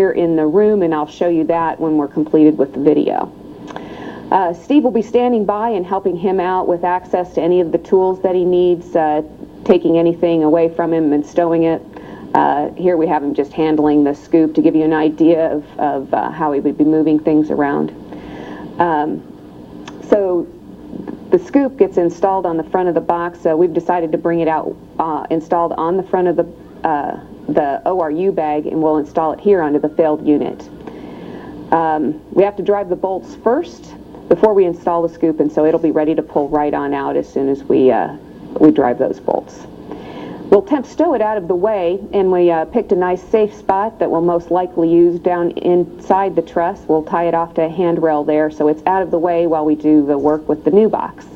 here in the room, and I'll show you that when we're completed with the video. Steve will be standing by and helping him out with access to any of the tools that he needs, taking anything away from him and stowing it. Here we have him just handling the scoop to give you an idea of how he would be moving things around. So the scoop gets installed on the front of the box. We've decided to bring it out installed on the front of the ORU bag, and we'll install it here onto the failed unit. We have to drive the bolts first before we install the scoop, and so it'll be ready to pull right on out as soon as we drive those bolts. We'll temp stow it out of the way, and we picked a nice safe spot that we'll most likely use down inside the truss. We'll tie it off to a handrail there so it's out of the way while we do the work with the new box.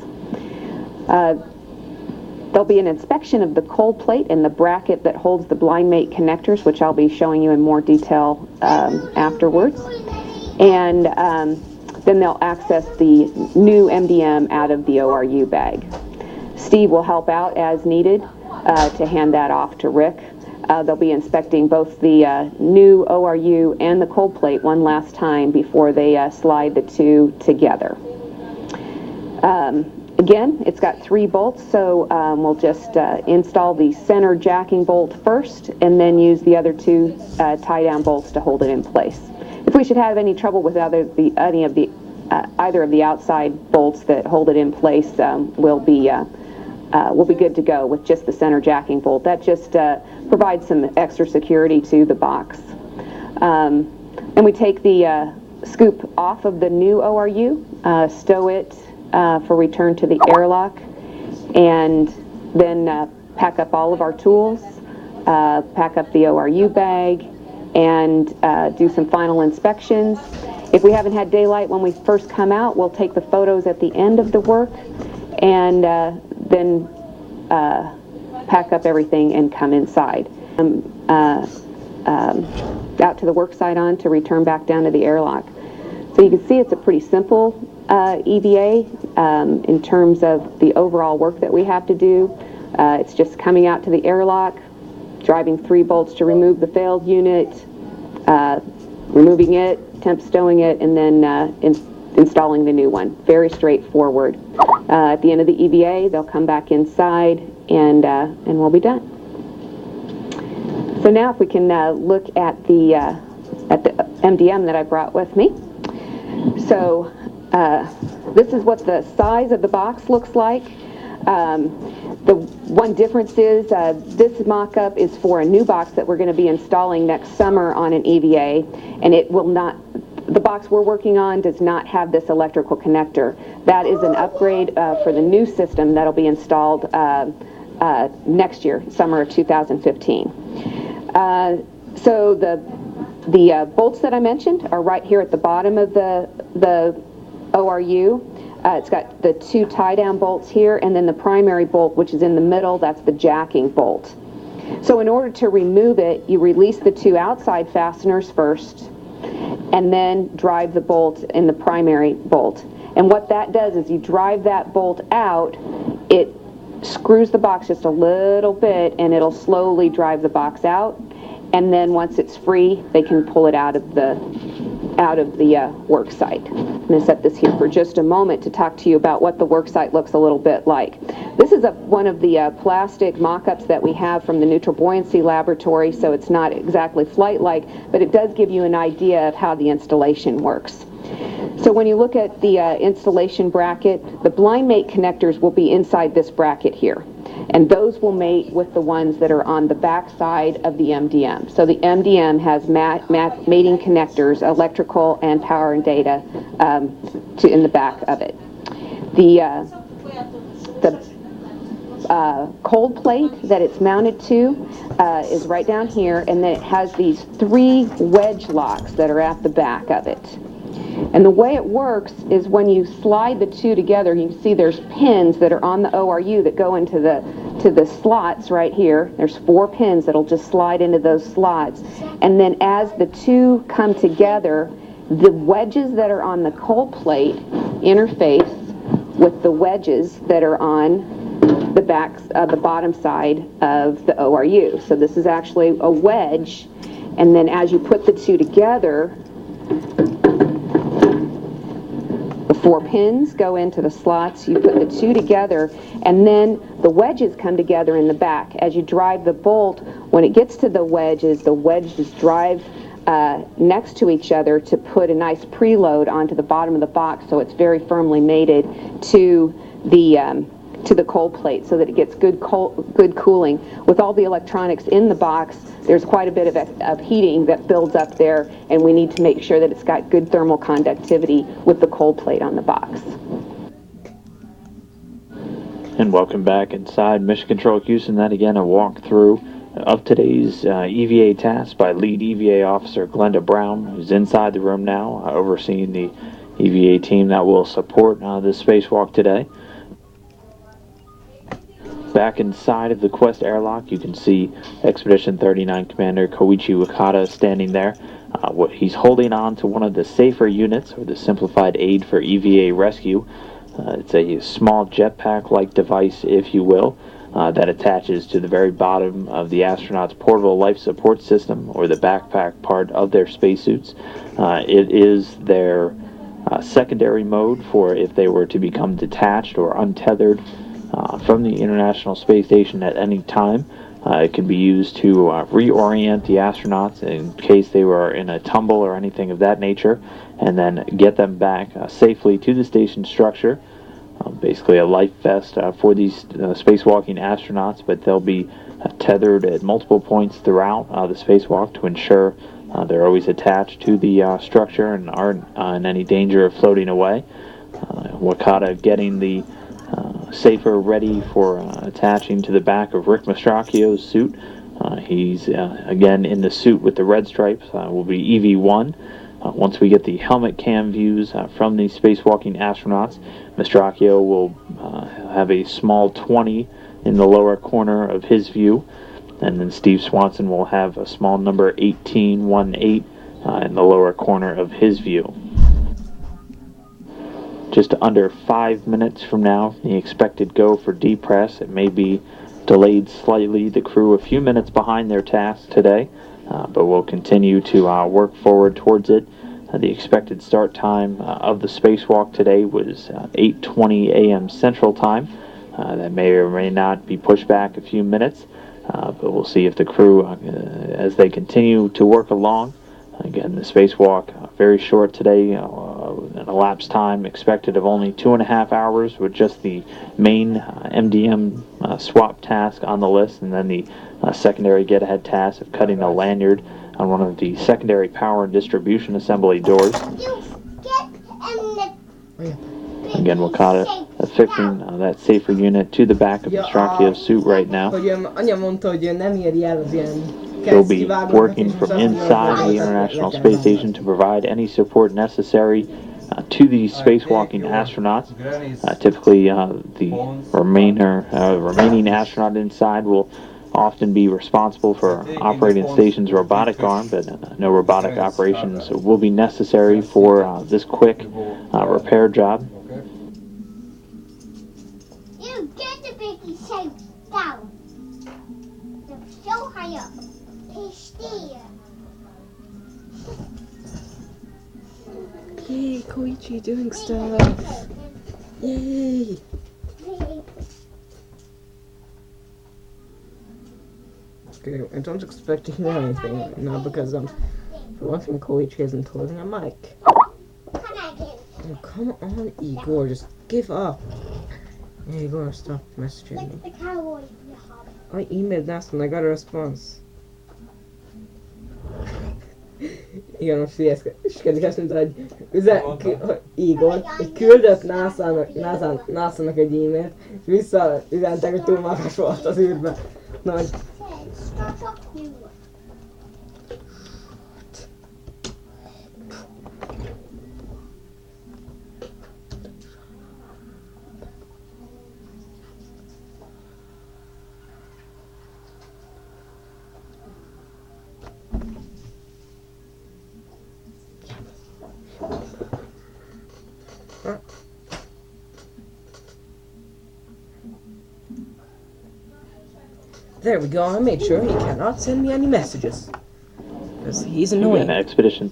There'll be an inspection of the cold plate and the bracket that holds the blind mate connectors, which I'll be showing you in more detail afterwards. And then they'll access the new MDM out of the ORU bag. Steve will help out as needed to hand that off to Rick. They'll be inspecting both the new ORU and the cold plate one last time before they slide the two together. Again, it's got 3 bolts, so we'll just install the center jacking bolt first and then use the other 2 tie-down bolts to hold it in place. If we should have any trouble with either of the outside bolts that hold it in place, we'll be good to go with just the center jacking bolt. That just provides some extra security to the box. And we take the scoop off of the new ORU, stow it for return to the airlock, and then pack up all of our tools, pack up the ORU bag, and do some final inspections. If we haven't had daylight when we first come out, we'll take the photos at the end of the work, and then pack up everything and come inside. Out to the work site on to return back down to the airlock. So you can see it's a pretty simple EVA in terms of the overall work that we have to do. It's just coming out to the airlock, driving 3 bolts to remove the failed unit, removing it, temp stowing it, and then installing the new one. Very straightforward. At the end of the EVA, they'll come back inside, and we'll be done. So now, if we can look at the MDM that I brought with me. So this is what the size of the box looks like. The one difference is this mock-up is for a new box that we're going to be installing next summer on an EVA, and it will not. The box we're working on does not have this electrical connector. That is an upgrade for the new system that'll be installed next year, summer of 2015. So the bolts that I mentioned are right here at the bottom of the ORU. It's got the 2 tie-down bolts here, and then the primary bolt, which is in the middle, that's the jacking bolt. So in order to remove it, you release the 2 outside fasteners first, and then drive the bolt in the primary bolt. And what that does is you drive that bolt out, it screws the box just a little bit, and it'll slowly drive the box out. And then once it's free, they can pull it out of the work site. I'm going to set this here for just a moment to talk to you about what the work site looks a little bit like. This is one of the plastic mock-ups that we have from the Neutral Buoyancy Laboratory, so it's not exactly flight-like, but it does give you an idea of how the installation works. So when you look at the installation bracket, the blind mate connectors will be inside this bracket here. And those will mate with the ones that are on the back side of the MDM. So the MDM has mating connectors, electrical and power and data, in the back of it. The cold plate that it's mounted to is right down here, and then it has these 3 wedge locks that are at the back of it. And the way it works is when you slide the 2 together, you can see there's pins that are on the ORU that go into the slots right here. There's 4 pins that'll just slide into those slots. And then as the 2 come together, the wedges that are on the cold plate interface with the wedges that are on the bottom side of the ORU. So this is actually a wedge, And then as you put the two together, the 4 pins go into the slots, you put the two together, and then the wedges come together in the back. As you drive the bolt, when it gets to the wedges drive next to each other to put a nice preload onto the bottom of the box, so it's very firmly mated to the cold plate, so that it gets good cooling. With all the electronics in the box, there's quite a bit of heating that builds up there, and we need to make sure that it's got good thermal conductivity with the cold plate on the box. And welcome back inside Mission Control Houston. That again, a walkthrough of today's EVA task by Lead EVA Officer Glenda Brown, who's inside the room now, overseeing the EVA team that will support this spacewalk today. Back inside of the Quest airlock, you can see Expedition 39 Commander Koichi Wakata standing there. He's holding on to one of the safer units, or the simplified aid for EVA rescue. It's a small jetpack-like device, if you will, that attaches to the very bottom of the astronaut's portable life support system, or the backpack part of their spacesuits. It is their secondary mode for if they were to become detached or untethered from the International Space Station at any time. It can be used to reorient the astronauts in case they were in a tumble or anything of that nature, and then get them back safely to the station structure. Basically a life vest for these spacewalking astronauts, but they'll be tethered at multiple points throughout the spacewalk to ensure they're always attached to the structure and aren't in any danger of floating away. Wakata getting the safer ready for attaching to the back of Rick Mastracchio's suit. He's again in the suit with the red stripes, will be EV1. Once we get the helmet cam views from the spacewalking astronauts, Mastracchio will have a small 20 in the lower corner of his view, and then Steve Swanson will have a small number 1818 in the lower corner of his view. Just under 5 minutes from now, the expected go for depress. It may be delayed slightly. The crew a few minutes behind their task today, but we'll continue to work forward towards it. The expected start time of the spacewalk today was 8:20 a.m. Central Time. That may or may not be pushed back a few minutes, but we'll see if the crew, as they continue to work along. Again, the spacewalk very short today, an elapsed time expected of only 2.5 hours with just the main MDM swap task on the list, and then the secondary get-ahead task of cutting a lanyard on one of the secondary power and distribution assembly doors. Again, Wakata affixing that safer unit to the back of Mastracchio's suit right now. He'll be working from inside the International Space Station to provide any support necessary to the spacewalking astronauts. Typically, the remaining astronaut inside will often be responsible for operating the station's robotic arm, but no robotic operations will be necessary for this quick repair job. You get the biggie safe down. So high up. Yay, Koichi doing stuff. Yay. Okay, I don't expect to hear anything now because for one thing Koichi isn't holding a mic. Oh, come on, Igor, just give up. Hey, Igor, stop messaging me. I emailed NASA and I got a response. Igen, most figyeljedik, azt mondta, hogy Igor, küldött NASA-nak egy e-mailt, és visszaüzentek, hogy túl magas volt az űrben. Nagy. There we go, I made sure he cannot send me any messages. 'Cause he's Again, annoying. Expedition